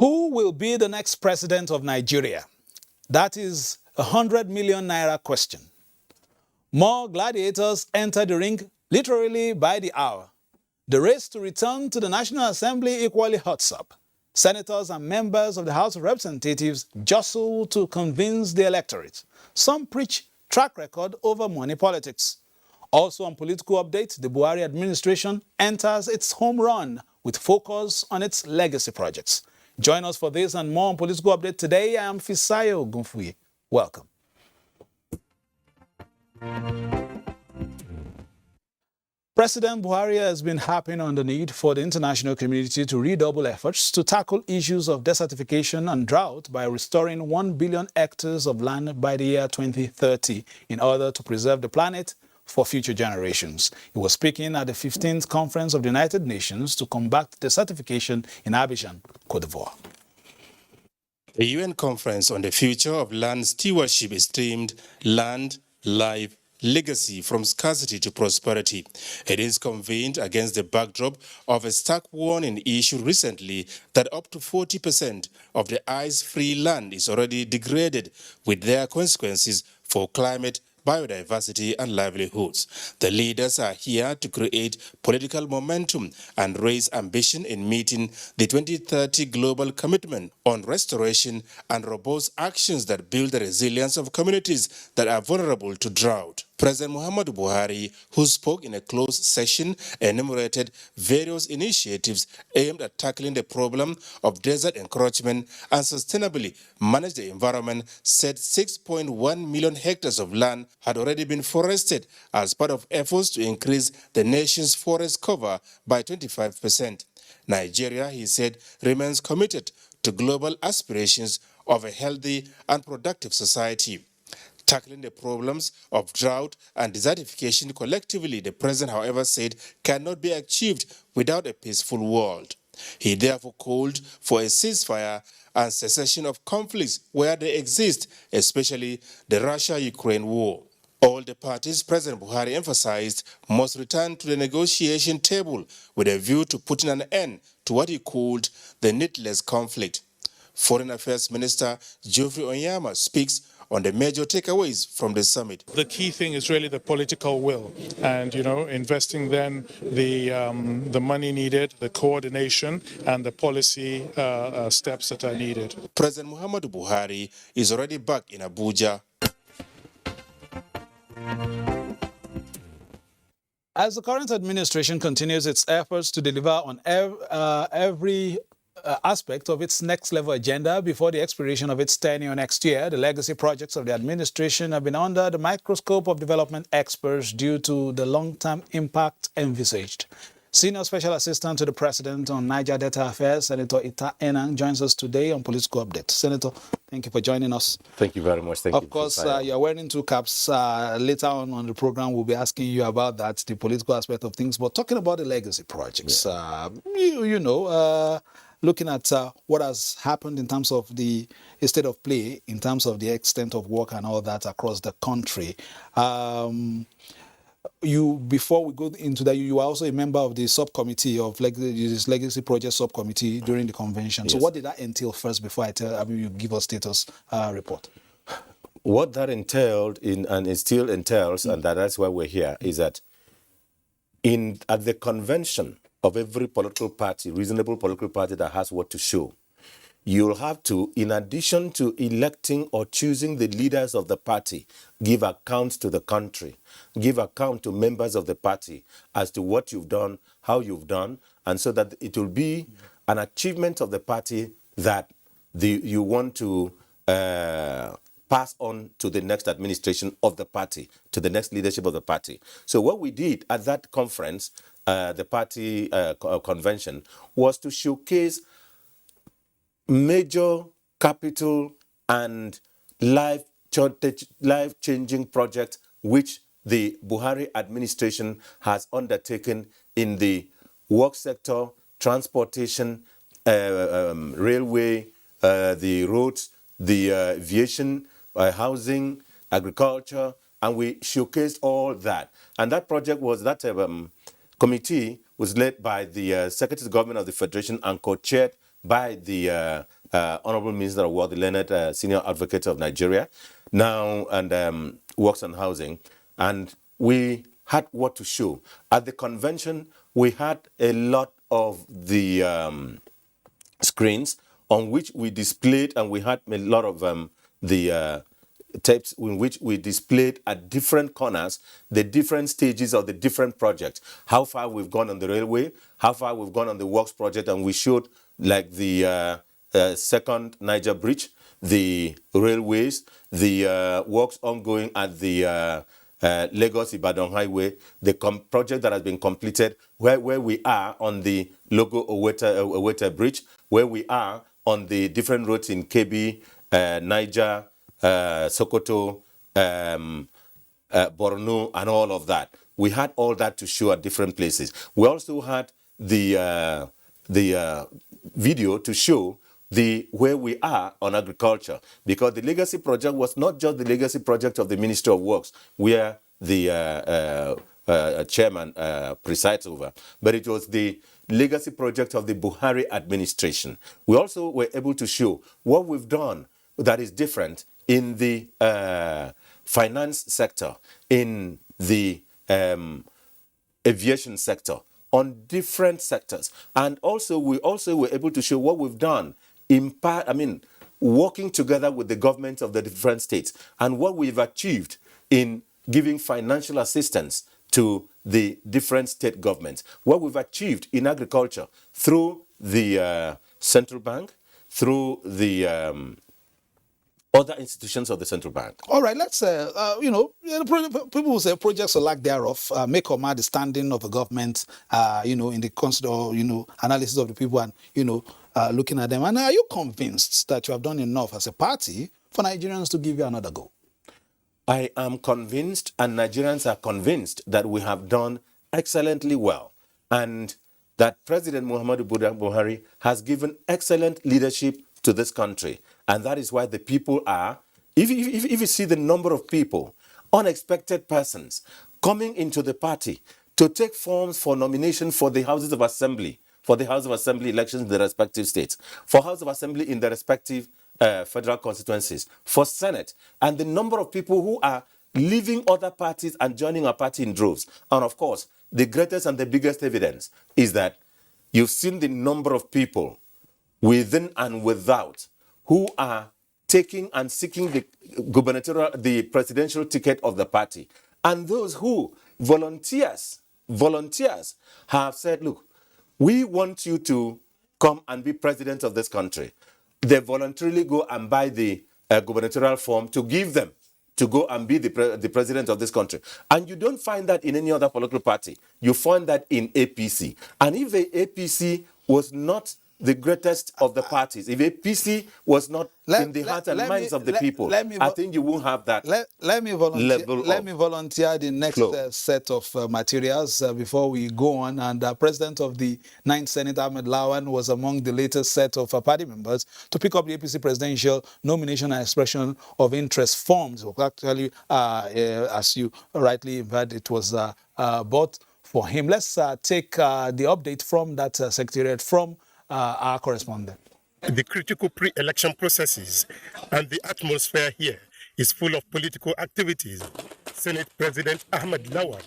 Who will be the next president of Nigeria? That is a 100 million naira question. More gladiators enter the ring literally by the hour. The race to return to the National Assembly equally hots up. Senators and members of the House of Representatives jostle to convince the electorate. Some preach track record over money politics. Also on political update, the Buhari administration enters its home run with focus on its legacy projects. Join us for this and more on political update today. I am Fisayo Gunfuyi. Welcome. President Buhari has been harping on the need for the international community to redouble efforts to tackle issues of desertification and drought by restoring 1 billion hectares of land by the year 2030 in order to preserve the planet for future generations. He was speaking at the 15th Conference of the United Nations to combat desertification in Abuja, Côte d'Ivoire. The UN Conference on the Future of Land Stewardship is themed Land, Life, Legacy from Scarcity to Prosperity. It is convened against the backdrop of a stark warning issued recently that up to 40% of the ice-free land is already degraded, with their consequences for climate, biodiversity and livelihoods. The leaders are here to create political momentum and raise ambition in meeting the 2030 global commitment on restoration and robust actions that build the resilience of communities that are vulnerable to drought. President Muhammadu Buhari, who spoke in a closed session, enumerated various initiatives aimed at tackling the problem of desert encroachment and sustainably manage the environment, said 6.1 million hectares of land had already been forested as part of efforts to increase the nation's forest cover by 25%. Nigeria, he said, remains committed to global aspirations of a healthy and productive society. Tackling the problems of drought and desertification collectively, the president, however, said cannot be achieved without a peaceful world. He therefore called for a ceasefire and cessation of conflicts where they exist, especially the Russia-Ukraine war. All the parties, President Buhari emphasized, must return to the negotiation table with a view to putting an end to what he called the needless conflict. Foreign Affairs Minister Geoffrey Onyema speaks on the major takeaways from the summit. The key thing is really the political will and, investing then the money needed, the coordination and the policy steps that are needed. President Muhammadu Buhari is already back in Abuja. As the current administration continues its efforts to deliver on every aspect of its next level agenda before the expiration of its tenure next year, the legacy projects of the administration have been under the microscope of development experts due to the long-term impact envisaged. Senior Special Assistant to the President on Niger Delta Affairs, Senator Ita Enang, joins us today on Political Update. Senator, thank you for joining us. Thank you very much. Thank you. Of course, you're wearing two caps. Later on the program, we'll be asking you about that, the political aspect of things. But talking about the legacy projects, looking at what has happened in terms of the state of play, in terms of the extent of work and all that across the country. Before we go into that, you are also a member of the subcommittee of Legacy Project Subcommittee during the convention. Yes. So what did that entail first before you give us status report? What that entailed, and it still entails, and that's why we're here, is that at the convention of every political party, reasonable political party that has what to show, you'll have to, in addition to electing or choosing the leaders of the party, give account to the country, give account to members of the party as to what you've done, how you've done, and so that it will be an achievement of the party that you want to pass on to the next administration of the party, to the next leadership of the party. So what we did at that conference, the party convention, was to showcase major capital and life-changing projects which the Buhari administration has undertaken in the work sector, transportation, railway, the roads, the aviation, housing, agriculture, and we showcased all that. And that project was, committee was led by the Secretary of Government of the Federation and co-chaired by the Honorable Minister of War, the learned Senior Advocate of Nigeria, now and works on housing. And we had what to show. At the convention, we had a lot of the screens on which we displayed, and we had a lot of the tapes in which we displayed at different corners the different stages of the different projects, how far we've gone on the railway, how far we've gone on the works project, and we showed like the second Niger Bridge, the railways, the works ongoing at the Lagos-Ibadan Highway, the project that has been completed, where we are on the Logo Oweta Bridge, where we are on the different roads in Kebbi, Niger, Sokoto, Borno, and all of that. We had all that to show at different places. We also had the video to show where we are on agriculture, because the legacy project was not just the legacy project of the Ministry of Works, where the chairman presides over, but it was the legacy project of the Buhari administration. We also were able to show what we've done that is different in the finance sector, in the aviation sector, on different sectors. And also, we also were able to show what we've done working together with the government of the different states, and what we've achieved in giving financial assistance to the different state governments, what we've achieved in agriculture through the central bank, through the other institutions of the central bank. All right, let's, people will say projects or lack thereof make or mar the standing of the government, in the analysis of the people and, looking at them. And are you convinced that you have done enough as a party for Nigerians to give you another go? I am convinced, and Nigerians are convinced, that we have done excellently well, and that President Muhammadu Buhari has given excellent leadership to this country. And that is why the people are, if you see the number of people, unexpected persons, coming into the party to take forms for nomination for the Houses of Assembly, for the House of Assembly elections in the respective states, for House of Assembly in the respective federal constituencies, for Senate, and the number of people who are leaving other parties and joining our party in droves. And of course, the greatest and the biggest evidence is that you've seen the number of people within and without who are taking and seeking the presidential ticket of the party. And those who, volunteers have said, look, we want you to come and be president of this country. They voluntarily go and buy the gubernatorial form to give them to go and be the president of this country. And you don't find that in any other political party. You find that in APC. And if the APC was not the greatest of the parties, if APC was not in the heart and minds of the people, I think you won't have that. Let me volunteer the next set of materials before we go on. And President of the 9th Senate, Ahmed Lawan, was among the latest set of party members to pick up the APC presidential nomination and expression of interest forms. Actually, as you rightly inferred, it was bought for him. Let's take the update from that secretariat from our correspondent. The critical pre-election processes and the atmosphere here is full of political activities. Senate President Ahmed Lawan,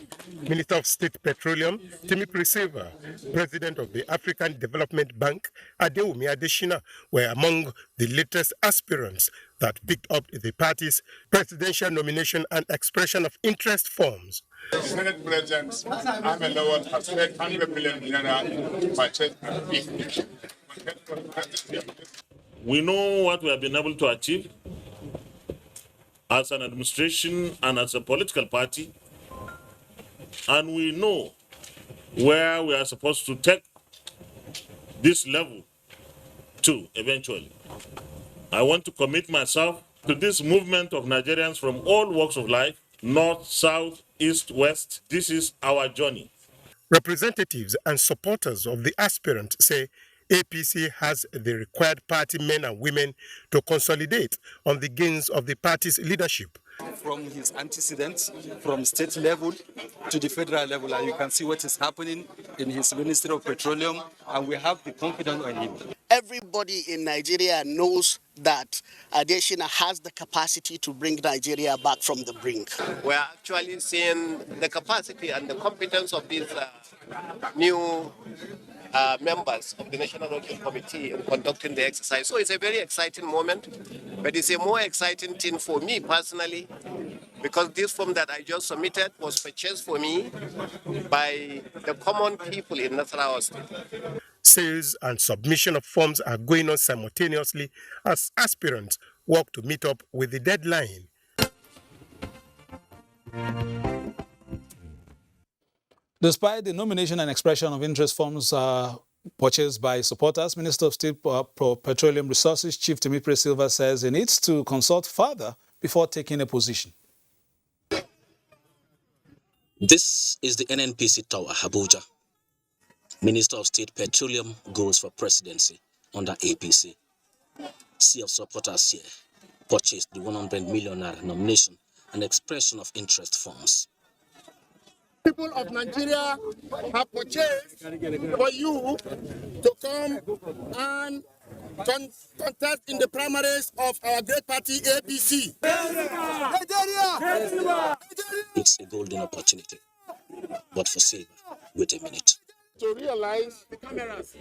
Minister of State Petroleum, Timi Priseva, President of the African Development Bank, Adewumi Adeshina, were among the latest aspirants that picked up the party's presidential nomination and expression of interest forms. Senate President Ahmed Lawan has spent 100 million naira to purchase and feed. We know what we have been able to achieve as an administration and as a political party, and we know where we are supposed to take this level to eventually. I want to commit myself to this movement of Nigerians from all walks of life, north, south, east, west. This is our journey. Representatives and supporters of the aspirant say APC has the required party men and women to consolidate on the gains of the party's leadership. from his antecedents, from state level to the federal level. And you can see what is happening in his Ministry of Petroleum, and we have the confidence in him. Everybody in Nigeria knows that Adesina has the capacity to bring Nigeria back from the brink. We are actually seeing the capacity and the competence of these new members of the National Working Committee in conducting the exercise. So it's a very exciting moment, but it's a more exciting thing for me personally, because this form that I just submitted was purchased for me by the common people in Nasarawa State. Sales and submission of forms are going on simultaneously as aspirants work to meet up with the deadline. Despite the nomination and expression of interest forms purchased by supporters, Minister of State for Petroleum Resources, Chief Temipre Silva, says he needs to consult further before taking a position. This is the NNPC Tower, Abuja. Minister of State Petroleum goes for presidency under APC. Sea of supporters here purchased the 100 million naira nomination and expression of interest forms. People of Nigeria have purchased for you to come and contest in the primaries of our great party APC. It's a golden opportunity, but for Silva, wait a minute. To realize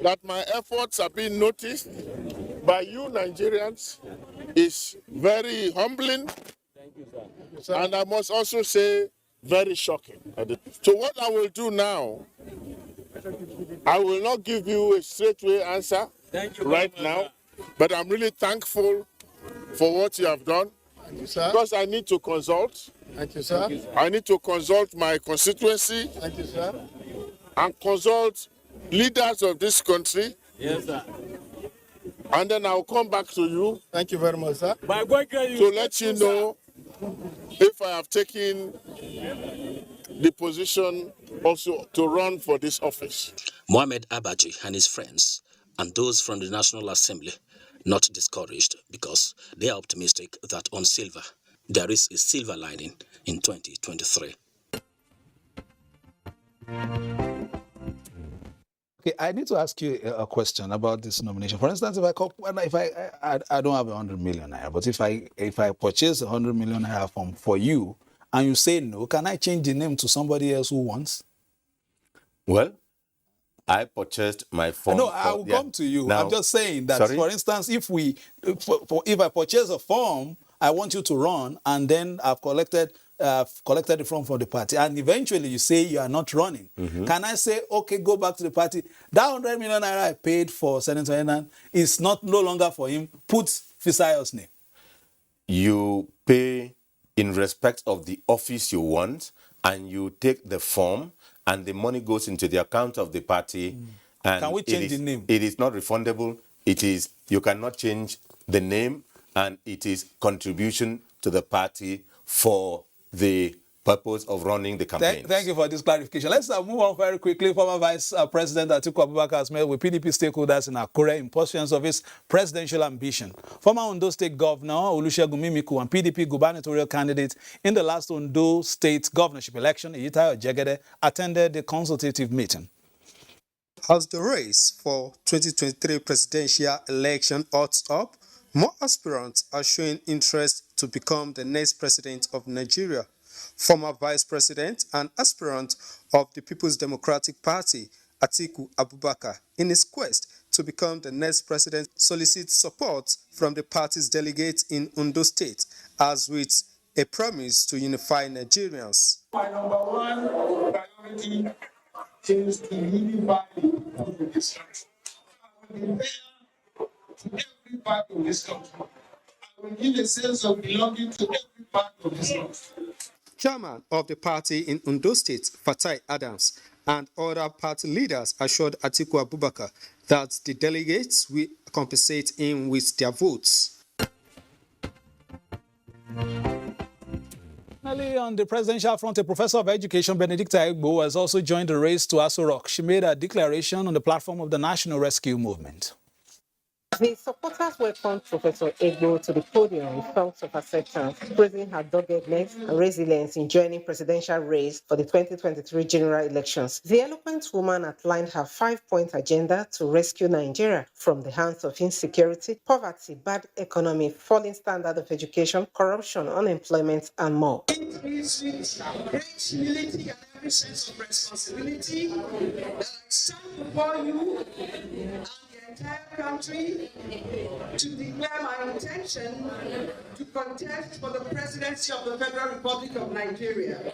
that my efforts are being noticed by you Nigerians is very humbling, and I must also say very shocking. So what I will do now, I will not give you a straightway answer right now, but I'm really thankful for what you have done. Thank you, sir. Because I need to consult. Thank you, sir. I need to consult my constituency. Thank you, sir. And consult leaders of this country. Yes, sir. And then I'll come back to you. Thank you very much, sir. To let you know if I have taken the position also to run for this office. Mohamed Abaji and his friends and those from the National Assembly not discouraged because they are optimistic that on Silva there is a silver lining in 2023. Okay, I need to ask you a question about this nomination. For instance, if I don't have 100 million naira, but if I purchase 100 million naira for you and you say no, can I change the name to somebody else who wants? Well, I purchased my form. No, I will come to you. Now, I'm just saying that, for instance, if I purchase a form, I want you to run, and then I've collected the form for the party, and eventually you say you are not running. Mm-hmm. Can I say, okay, go back to the party? That 100 million naira I paid for Senator Enang is no longer for him. Put Fisayo's name. You pay in respect of the office you want, and you take the form, and the money goes into the account of the party. And can we change the name? It is not refundable. You cannot change the name, and it is contribution to the party for the purpose of running the campaign. Thank you for this clarification. Let's move on very quickly. Former Vice President Atiku Abubakar has met with PDP stakeholders in Akure in pursuance of his presidential ambition. Former Ondo State Governor Olusegun Mimiku and PDP gubernatorial candidate in the last Ondo State governorship election, Ita Enang, attended the consultative meeting. As the race for 2023 presidential election odds up, more aspirants are showing interest to become the next president of Nigeria. Former Vice President and aspirant of the People's Democratic Party, Atiku Abubakar, in his quest to become the next president, solicits support from the party's delegates in Ondo State, as with a promise to unify Nigerians. My number one priority is to unify this country. I will be fair to every part of this country. I will give a sense of belonging to every part of this country. Chairman of the party in Ondo State, Fatai Adams, and other party leaders assured Atiku Abubakar that the delegates will compensate him with their votes. Finally, on the presidential front, a professor of education, Benedicta Egbo, has also joined the race to Aso Rock. She made a declaration on the platform of the National Rescue Movement. The supporters welcomed Professor Egbo to the podium with songs of acceptance, praising her doggedness and resilience in joining presidential race for the 2023 general elections. The eloquent woman outlined her 5-point agenda to rescue Nigeria from the hands of insecurity, poverty, bad economy, falling standard of education, corruption, unemployment, and more. It is with great humility and every sense of responsibility that I stand before you and the entire country to declare my intention to contest for the presidency of the Federal Republic of Nigeria.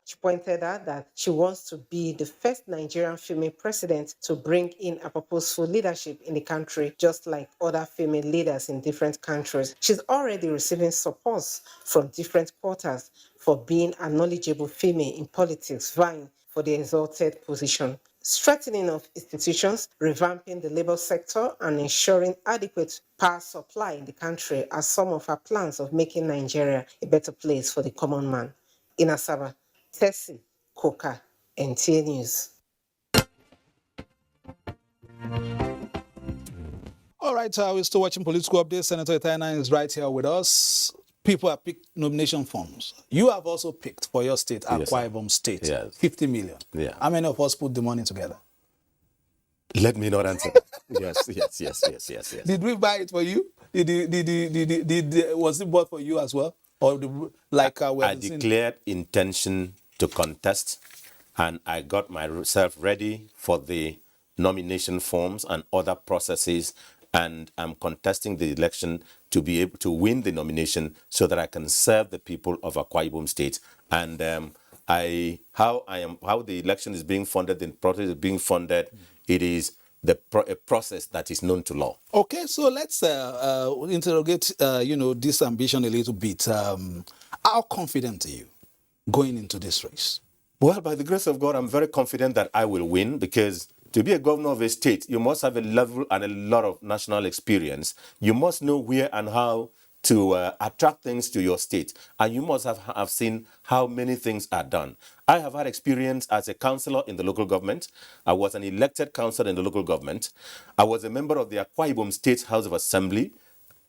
She pointed out that she wants to be the first Nigerian female president to bring in a purposeful leadership in the country, just like other female leaders in different countries. She's already receiving support from different quarters for being a knowledgeable female in politics, vying for the exalted position. Strengthening of institutions, revamping the labor sector, and ensuring adequate power supply in the country are some of her plans of making Nigeria a better place for the common man. In Asaba, Tessie Koka, NTA News. All right, we're still watching Political Updates. Senator Ita Enang is right here with us. People have picked nomination forms. You have also picked for your state, Akure Ibom State, 50 million. Yeah. How many of us put the money together? Let me not answer. Yes. Did we buy it for you? Was it bought for you as well? Or I declared intention to contest, and I got myself ready for the nomination forms and other processes, and I'm contesting the election to be able to win the nomination so that I can serve the people of Akure Ibom State. And how the election is being funded, the process is being funded, it is a process that is known to law. Okay, so let's interrogate this ambition a little bit. How confident are you going into this race? Well, by the grace of God, I'm very confident that I will win, because to be a governor of a state, you must have a level and a lot of national experience. You must know where and how to attract things to your state. And you must have seen how many things are done. I have had experience as a councillor in the local government. I was an elected councillor in the local government. I was a member of the Akure Ibom State House of Assembly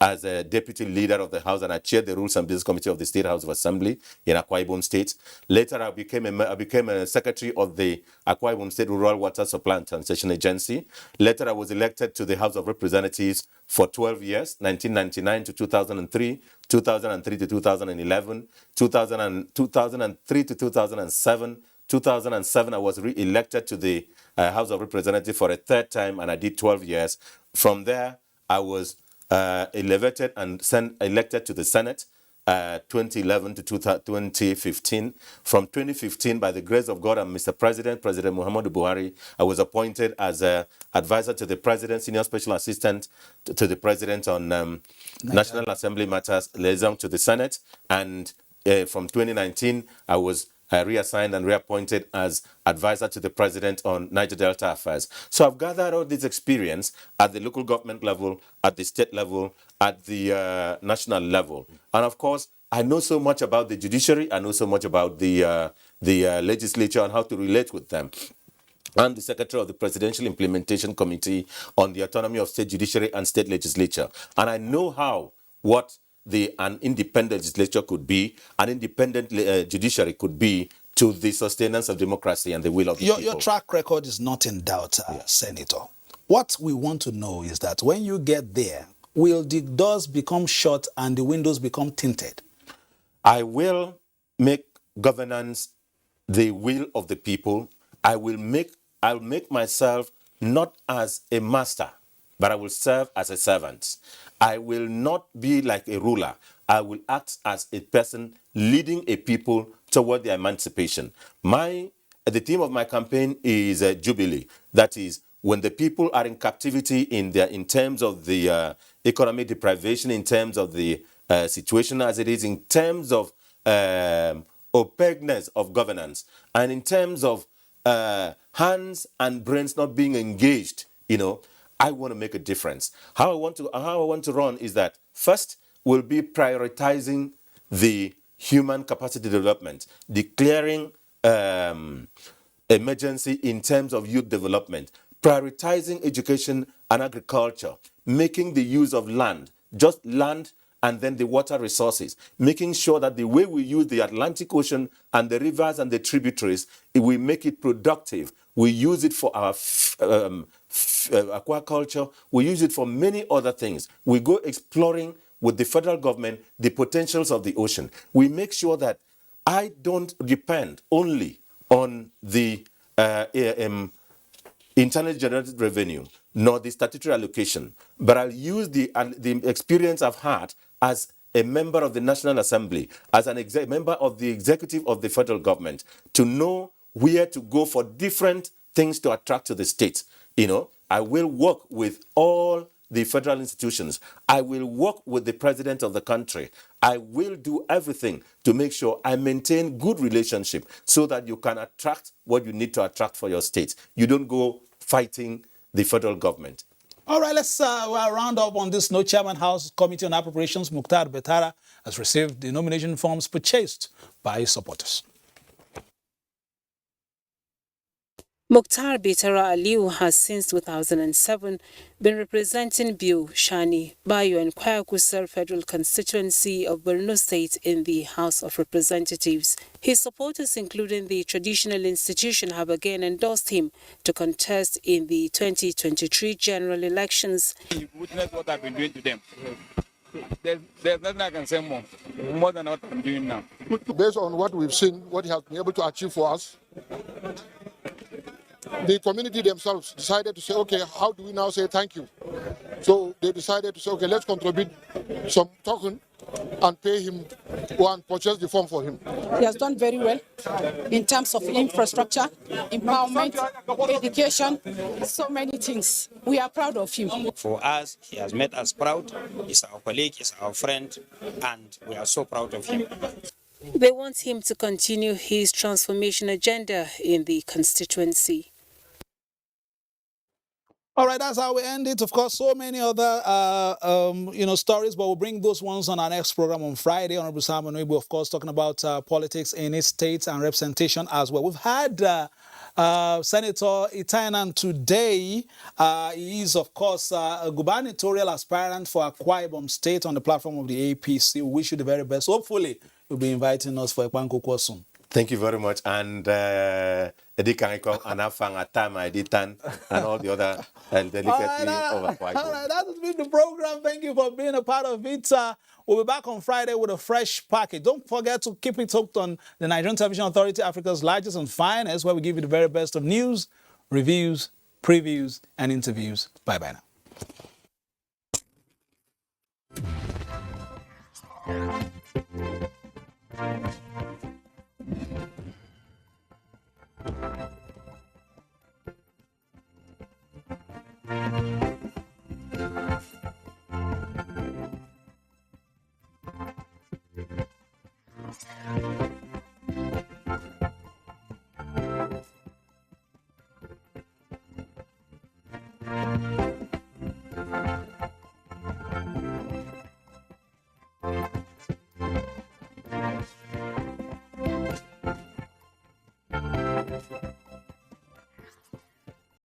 as a deputy leader of the House, and I chaired the Rules and Business Committee of the State House of Assembly in Akure Ibom State. Later, I became a secretary of the Akure Ibom State Rural Water Supply and Transportation Agency. Later, I was elected to the House of Representatives for 12 years, 1999 to 2003, 2003 to 2011, 2003 to 2007. 2007, I was re-elected to the House of Representatives for a third time, and I did 12 years. From there, I was elevated and elected to the Senate 2011 to 2015. From 2015, by the grace of God and Mr. President Muhammadu Buhari, I was appointed as an advisor to the President, Senior Special Assistant to the President on National Assembly Matters, liaison to the Senate. And from 2019, I was reassigned and reappointed as advisor to the president on Niger Delta affairs. So I've gathered all this experience at the local government level, at the state level, at the national level. And of course, I know so much about the judiciary. I know so much about the legislature and how to relate with them. I'm the secretary of the Presidential Implementation Committee on the Autonomy of State Judiciary and State Legislature. And I know what an independent legislature could be, an independent judiciary could be to the sustenance of democracy and the will of the people. Your track record is not in doubt, Senator. What we want to know is that when you get there, will the doors become shut and the windows become tinted? I will make governance the will of the people. I'll make myself not as a master, but I will serve as a servant. I will not be like a ruler. I will act as a person leading a people toward their emancipation. The theme of my campaign is Jubilee. That is, when the people are in captivity in terms of the economic deprivation, in terms of the situation as it is, in terms of opaqueness of governance, and in terms of hands and brains not being engaged, I want to make a difference. How I want to run is that first we'll be prioritizing the human capacity development, declaring emergency in terms of youth development, prioritizing education and agriculture, making the use of land, just land and then the water resources, making sure that the way we use the Atlantic Ocean and the rivers and the tributaries, we make it productive. We use it for our aquaculture. We use it for many other things. We go exploring with the federal government the potentials of the ocean. We make sure that I don't depend only on the internally generated revenue, nor the statutory allocation, but I'll use the experience I've had as a member of the National Assembly, as an member of the executive of the federal government, to know where to go for different things to attract to the state. You know, I will work with all the federal institutions. I will work with the president of the country. I will do everything to make sure I maintain good relationship so that you can attract what you need to attract for your state. You don't go fighting the federal government. All right, let's round up on this note. Chairman House Committee on Appropriations, Mukhtar Betara, has received the nomination forms purchased by his supporters. Mukhtar Betara Aliu has since 2007 been representing Biu, Shani, Bayo and Kwayakusar Federal Constituency of Borno State in the House of Representatives. His supporters, including the traditional institution, have again endorsed him to contest in the 2023 general elections. You witness what I've been doing to them. There's nothing I can say more than what I'm doing now. Based on what we've seen, what he has been able to achieve for us, the community themselves decided to say, okay, how do we now say thank you? So they decided to say, okay, let's contribute some token and pay him and purchase the form for him. He has done very well in terms of infrastructure, empowerment, education, so many things. We are proud of him. For us, he has made us proud. He's our colleague, he's our friend, and we are so proud of him. They want him to continue his transformation agenda in the constituency. All right, that's how we end it. Of course, so many other, stories, but we'll bring those ones on our next program on Friday. Honorable Simon Egbo, of course, talking about politics in his state and representation as well. We've had Senator Ita Enang today. He is, of course, a gubernatorial aspirant for Akure Ibom State on the platform of the APC. We wish you the very best. Hopefully, you'll be inviting us for a Kwankoko soon. Thank you very much. And Edikaniko, Anafang, Atama, Editan, and all the other delicately over. All right, that has been the program. Thank you for being a part of it. We'll be back on Friday with a fresh package. Don't forget to keep it hooked on the Nigerian Television Authority, Africa's largest and finest, where we give you the very best of news, reviews, previews, and interviews. Bye-bye now.